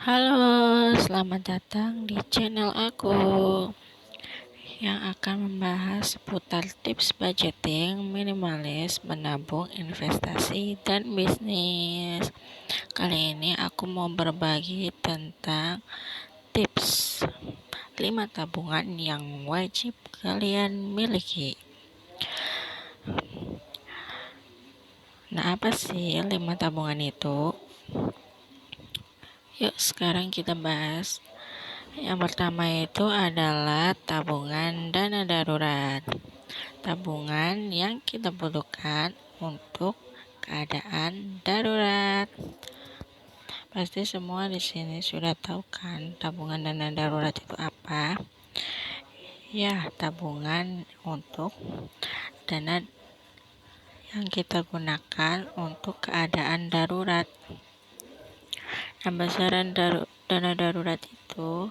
Halo, selamat datang di channel aku yang akan membahas seputar tips budgeting minimalis, menabung, investasi, dan bisnis. Kali ini aku mau berbagi tentang tips 5 tabungan yang wajib kalian miliki. Nah, apa sih 5 tabungan itu? Yuk sekarang kita bahas. Yang pertama itu adalah tabungan dana darurat. Tabungan yang kita butuhkan untuk keadaan darurat. Pasti semua di sini sudah tahu kan tabungan dana darurat itu apa? Ya, tabungan untuk dana yang kita gunakan untuk keadaan darurat. Nah, besaran dana darurat itu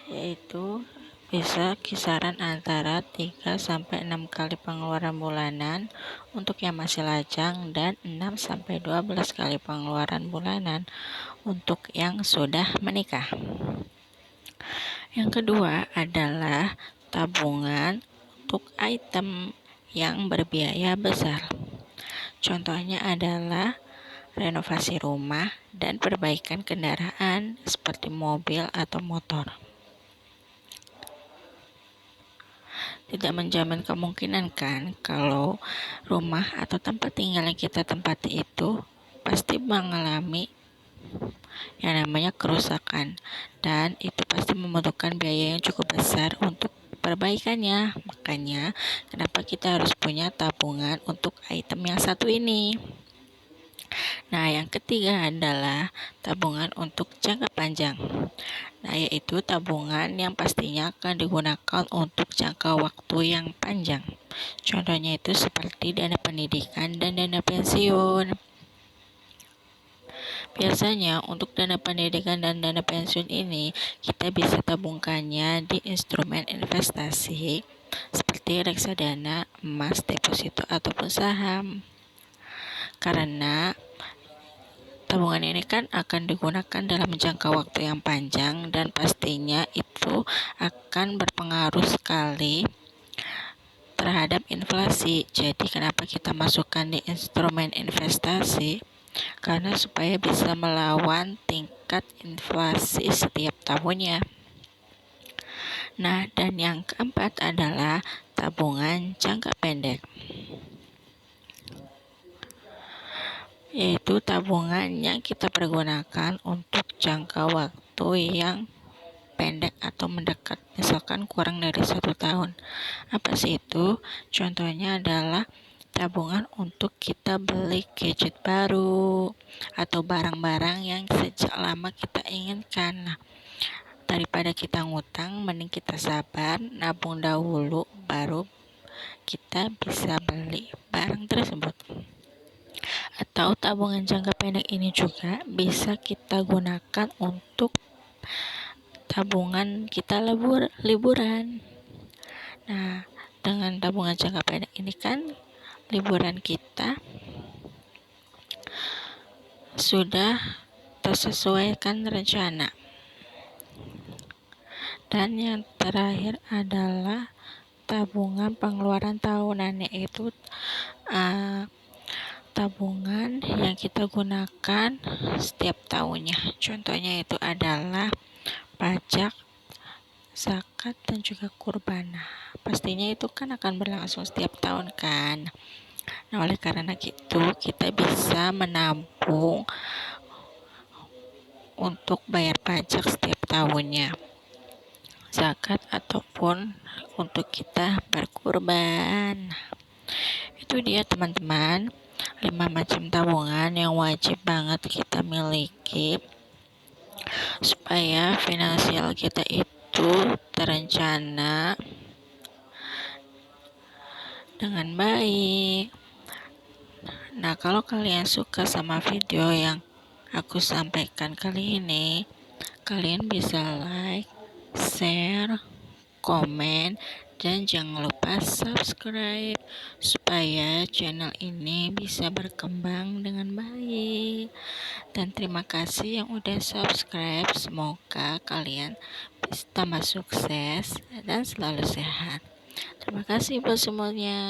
yaitu bisa kisaran antara 3-6 kali pengeluaran bulanan untuk yang masih lajang dan 6-12 kali pengeluaran bulanan untuk yang sudah menikah. Yang kedua adalah tabungan untuk item yang berbiaya besar. Contohnya adalah renovasi rumah dan perbaikan kendaraan seperti mobil atau motor. Tidak menjamin kemungkinan kan kalau rumah atau tempat tinggal yang kita tempati itu pasti mengalami yang namanya kerusakan, dan itu pasti membutuhkan biaya yang cukup besar untuk perbaikannya. Makanya kenapa kita harus punya tabungan untuk item yang satu ini. Nah, yang ketiga adalah tabungan untuk jangka panjang. Nah, yaitu tabungan yang pastinya akan digunakan untuk jangka waktu yang panjang. Contohnya itu seperti dana pendidikan dan dana pensiun. Biasanya untuk dana pendidikan dan dana pensiun ini kita bisa tabungkannya di instrumen investasi seperti reksadana, emas, deposito, ataupun saham. Karena tabungan ini kan akan digunakan dalam jangka waktu yang panjang dan pastinya itu akan berpengaruh sekali terhadap inflasi. Jadi kenapa kita masukkan di instrumen investasi? Karena supaya bisa melawan tingkat inflasi setiap tahunnya. Nah, dan yang keempat adalah tabungan jangka pendek, yaitu tabungan yang kita pergunakan untuk jangka waktu yang pendek atau mendekat, misalkan kurang dari 1 tahun. Apa sih itu? Contohnya adalah tabungan untuk kita beli gadget baru atau barang-barang yang sejak lama kita inginkan. Nah, daripada kita ngutang, mending kita sabar, nabung dahulu, baru kita bisa beli barang tersebut. Atau tabungan jangka pendek ini juga bisa kita gunakan untuk tabungan kita liburan. Nah, dengan tabungan jangka pendek ini kan liburan kita sudah tersesuaikan rencana. Dan yang terakhir adalah tabungan pengeluaran tahunan, yaitu tabungan yang kita gunakan setiap tahunnya. Contohnya itu adalah pajak, zakat, dan juga kurban. Pastinya itu kan akan berlangsung setiap tahun kan. Nah, oleh karena itu kita bisa menabung untuk bayar pajak setiap tahunnya, zakat, ataupun untuk kita berkurban. Itu dia teman-teman, 5 macam tabungan yang wajib banget kita miliki supaya finansial kita itu terencana dengan baik. Nah, kalau kalian suka sama video yang aku sampaikan kali ini, kalian bisa like, share, komen, Dan jangan lupa subscribe supaya channel ini bisa berkembang dengan baik. Dan terima kasih yang udah subscribe. Semoga kalian bisa tambah sukses dan selalu sehat. Terima kasih buat semuanya.